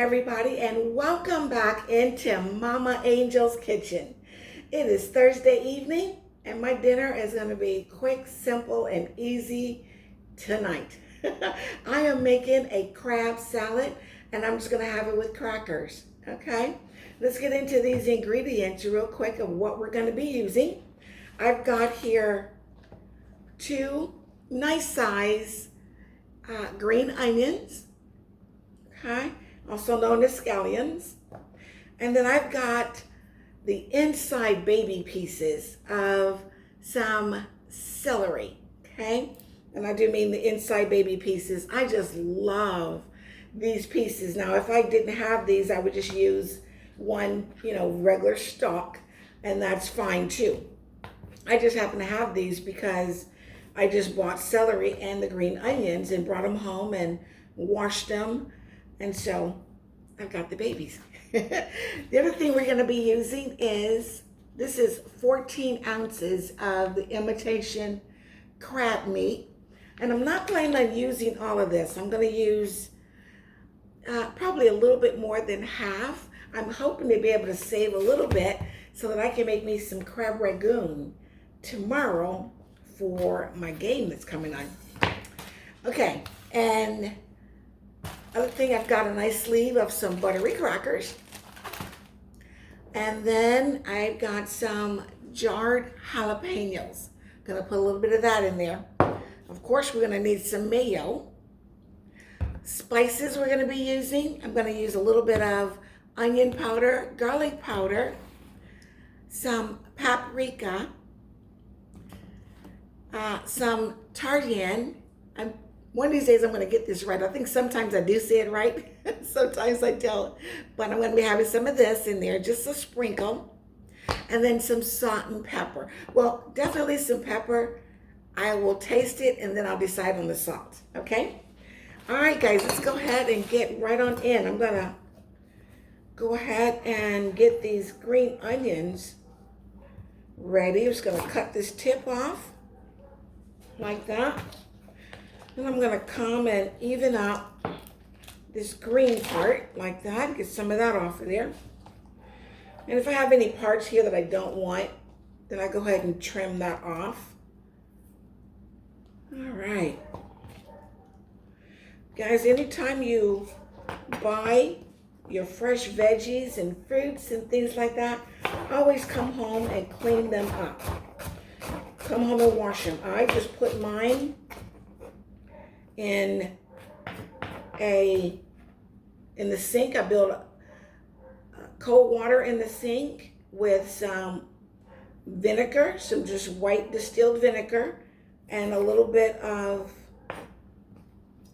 everybody, and welcome back into Mama Angel's kitchen. It is Thursday evening, and my dinner is going to be quick, simple, and easy tonight. I am making a crab salad, and I'm just going to have it with crackers. Okay, let's get into these ingredients real quick of what we're going to be using. I've got here 2 nice size green onions, okay, also known as scallions. And then I've got the inside baby pieces of some celery, okay? And I do mean the inside baby pieces. I just love these pieces. Now, if I didn't have these, I would just use one, regular stalk, and that's fine too. I just happen to have these because I just bought celery and the green onions and brought them home and washed them. And so I've got the babies. The other thing we're going to be using is, this is 14 ounces of the imitation crab meat. And I'm not planning on using all of this. I'm going to use probably a little bit more than half. I'm hoping to be able to save a little bit so that I can make me some crab ragoon tomorrow for my game that's coming on. Okay, and other thing, I've got a nice sleeve of some buttery crackers. And then I've got some jarred jalapeños. Gonna put a little bit of that in there. Of course, we're gonna need some mayo. Spices we're gonna be using, I'm gonna use a little bit of onion powder, garlic powder, some paprika, some tajin. One of these days I'm going to get this right. I think sometimes I do say it right. Sometimes I don't. But I'm going to be having some of this in there, just a sprinkle. And then some salt and pepper. Well, definitely some pepper. I will taste it and then I'll decide on the salt. Okay? All right, guys, let's go ahead and get right on in. I'm going to go ahead and get these green onions ready. I'm just going to cut this tip off like that. And I'm going to come and even up this green part like that. Get some of that off of there. And if I have any parts here that I don't want, then I go ahead and trim that off. All right. Guys, anytime you buy your fresh veggies and fruits and things like that, always come home and clean them up. Come home and wash them. I just put mine in the sink. I build cold water in the sink with some vinegar, some just white distilled vinegar, and a little bit of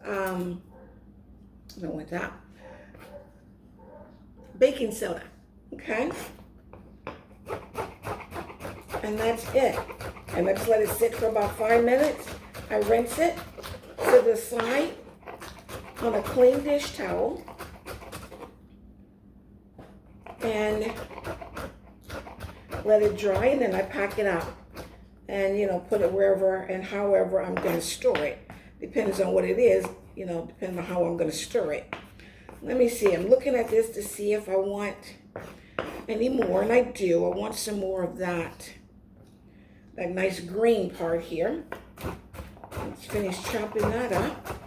I don't want that, baking soda. Okay, and that's it. And I just let it sit for about 5 minutes. I rinse it to the side on a clean dish towel and let it dry, and then I pack it up and put it wherever and however I'm going to store it. Depends on what it is, depending on how I'm going to store it. Let me see. I'm looking at this to see if I want any more, and I do. I want some more of that nice green part here. Let's finish chopping that up.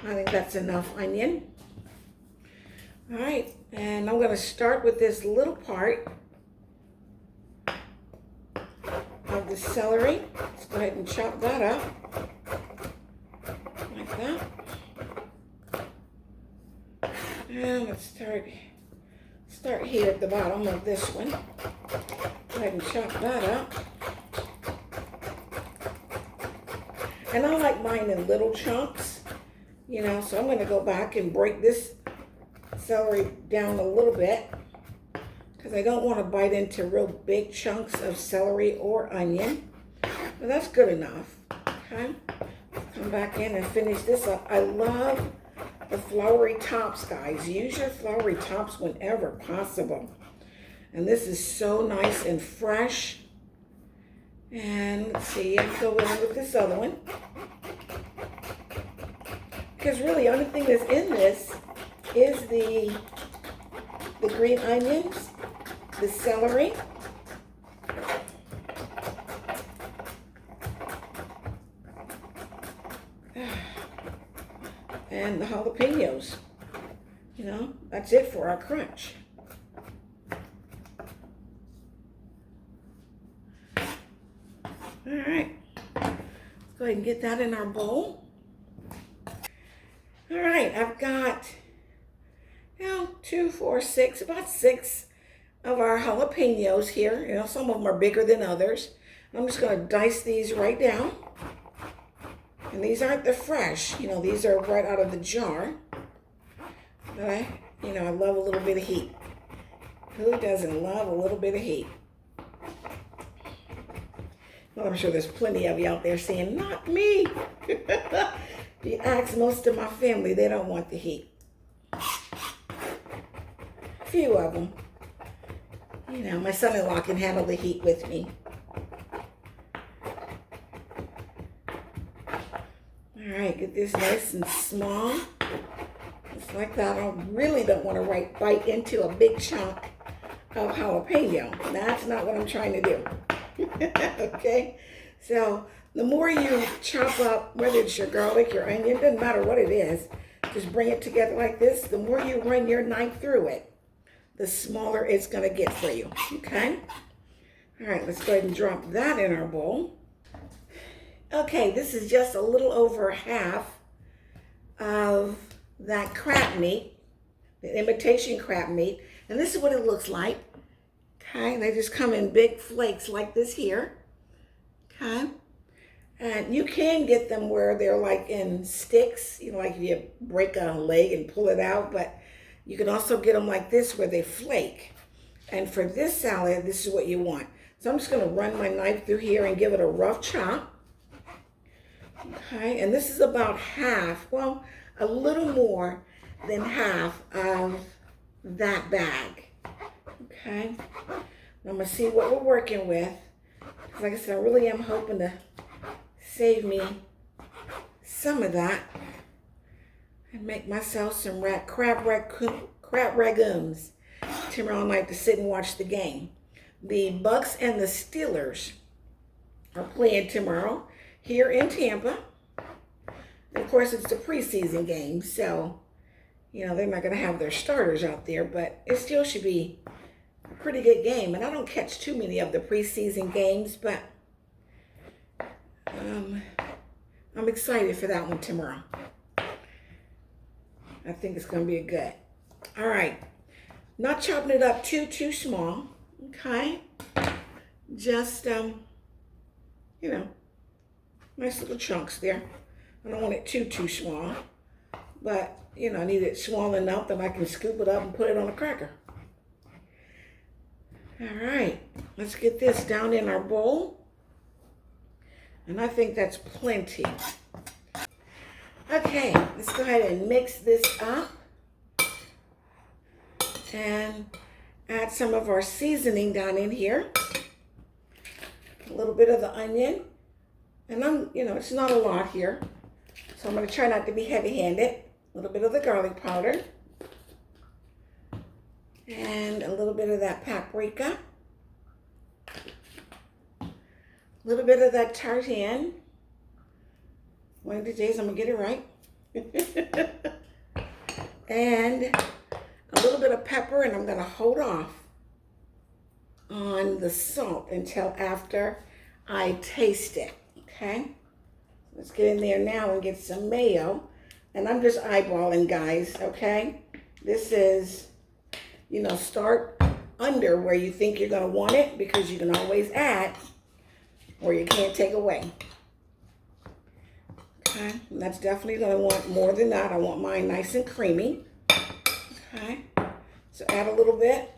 I think that's enough onion. All right, and I'm going to start with this little part of the celery. Let's go ahead and chop that up like that. And let's start here at the bottom of this one. Go ahead and chop that up. And I like mine in little chunks, so I'm going to go back and break this celery down a little bit because I don't want to bite into real big chunks of celery or onion. But that's good enough. Okay, come back in and finish this up. I love the floury tops, guys. Use your floury tops whenever possible. And this is so nice and fresh. And let's see, I'll go in with this other one. Because really, the only thing that's in this is the green onions, the celery, and the jalapeños. You know, that's it for our crunch. All right, let's go ahead and get that in our bowl. All right, I've got, 2, 4, 6, about 6 of our jalapenos here. You know, some of them are bigger than others. I'm just gonna dice these right down. And these aren't the fresh, you know, these are right out of the jar. But I love a little bit of heat. Who doesn't love a little bit of heat? Well, I'm sure there's plenty of you out there saying, not me. If you ask most of my family, they don't want the heat. Few of them. You know, my son-in-law can handle the heat with me. All right, get this nice and small. Just like that. I really don't want to bite into a big chunk of jalapeno. That's not what I'm trying to do. Okay? So the more you chop up, whether it's your garlic, your onion, doesn't matter what it is, just bring it together like this. The more you run your knife through it, the smaller it's going to get for you. Okay? All right, let's go ahead and drop that in our bowl. Okay, this is just a little over half of that crab meat, the imitation crab meat. And this is what it looks like. Okay, they just come in big flakes like this here. Okay, and you can get them where they're like in sticks, you know, like if you break a leg and pull it out, but you can also get them like this where they flake. And for this salad, this is what you want. So I'm just gonna run my knife through here and give it a rough chop. Okay, and this is about half, well, a little more than half of that bag. Okay, I'm gonna see what we're working with. Like I said, I really am hoping to save me some of that and make myself some crab ragoons tomorrow night to sit and watch the game. The Bucks and the Steelers are playing tomorrow here in Tampa. And of course, it's the preseason game, so, you know, they're not going to have their starters out there, but it still should be a pretty good game. And I don't catch too many of the preseason games, but I'm excited for that one tomorrow. I think it's going to be a good. All right. Not chopping it up too small, okay? Just, you know, nice little chunks there. I don't want it too small, but, you know, I need it small enough that I can scoop it up and put it on a cracker. All right, let's get this down in our bowl. And I think that's plenty. Okay, let's go ahead and mix this up and add some of our seasoning down in here. A little bit of the onion. And it's not a lot here. So I'm going to try not to be heavy-handed. A little bit of the garlic powder. And a little bit of that paprika. A little bit of that tajin. One of these days I'm going to get it right. And a little bit of pepper, and I'm going to hold off on the salt until after I taste it. Okay? Let's get in there now and get some mayo. And I'm just eyeballing, guys, okay? This is, start under where you think you're going to want it, because you can always add or you can't take away. Okay, and that's definitely going to want more than that. I want mine nice and creamy. Okay, so add a little bit,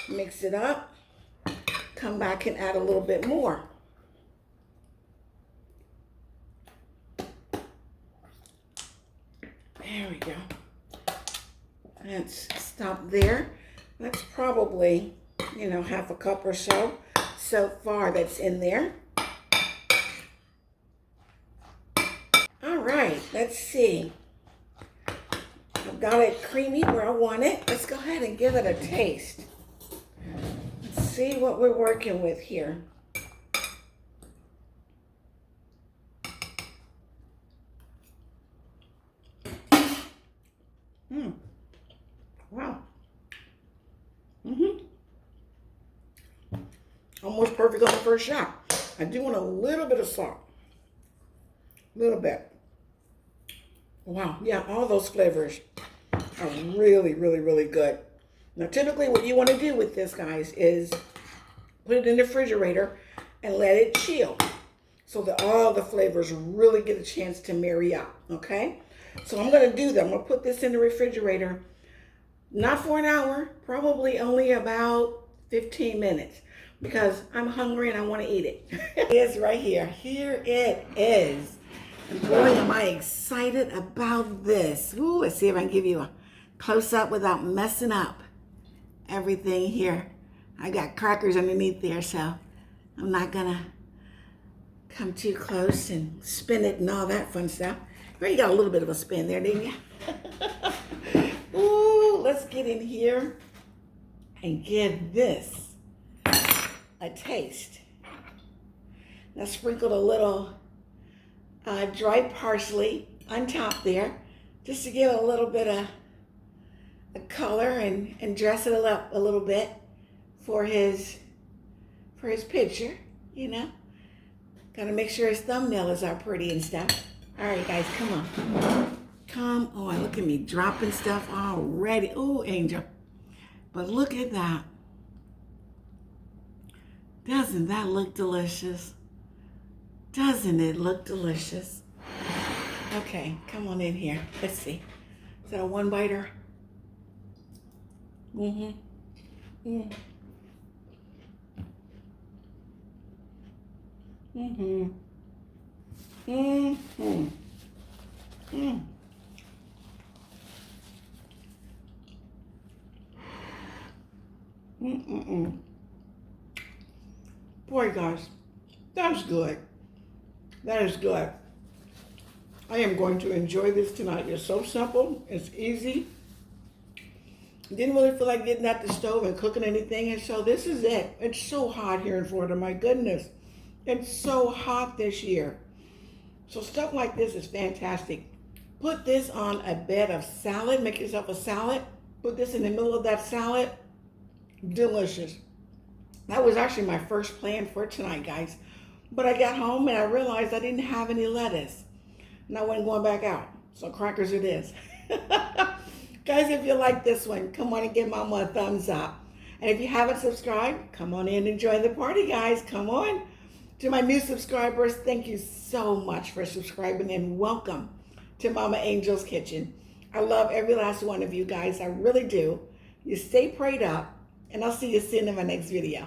mix it up, come back and add a little bit more. There we go. Let's stop there. That's probably, half a cup or so far that's in there. Let's see. I've got it creamy where I want it. Let's go ahead and give it a taste. Let's see what we're working with here. Wow. Almost perfect on the first shot. I do want a little bit of salt. A little bit. Wow. Yeah, all those flavors are really, really, really good. Now, typically what you want to do with this, guys, is put it in the refrigerator and let it chill so that all the flavors really get a chance to marry up, okay? So I'm going to do that. I'm going to put this in the refrigerator, not for an hour, probably only about 15 minutes because I'm hungry and I want to eat it. It is right here. Here it is. And boy, am I excited about this. Ooh, let's see if I can give you a close-up without messing up everything here. I got crackers underneath there, so I'm not going to come too close and spin it and all that fun stuff. Well, you got a little bit of a spin there, didn't you? Ooh, let's get in here and give this a taste. Now sprinkle a little dry parsley on top there, just to give a little bit of a color and dress it up a little bit for his picture, you know. Gotta make sure his thumbnail is all pretty and stuff. All right, guys, come on. Come on, look at me dropping stuff already. Oh, Angel. But look at that. Doesn't that look delicious? Doesn't it look delicious? Okay, come on in here. Let's see. Is that a one biter? Mm-hmm. Mm. Mm-hmm. Mm-hmm. Mm. Mm-mm-mm. Boy, guys, that's good. That is good. I am going to enjoy this tonight. It's so simple. It's easy. Didn't really feel like getting at the stove and cooking anything, and so this is it. It's so hot here in Florida. My goodness. It's so hot this year. So stuff like this is fantastic. Put this on a bed of salad. Make yourself a salad. Put this in the middle of that salad. Delicious. That was actually my first plan for tonight, guys. But I got home and I realized I didn't have any lettuce. And I wasn't going back out. So crackers it is. Guys, if you like this one, come on and give Mama a thumbs up. And if you haven't subscribed, come on in and join the party, guys. Come on. To my new subscribers, thank you so much for subscribing and welcome to Mama Angel's Kitchen. I love every last one of you guys. I really do. You stay prayed up, and I'll see you soon in my next video.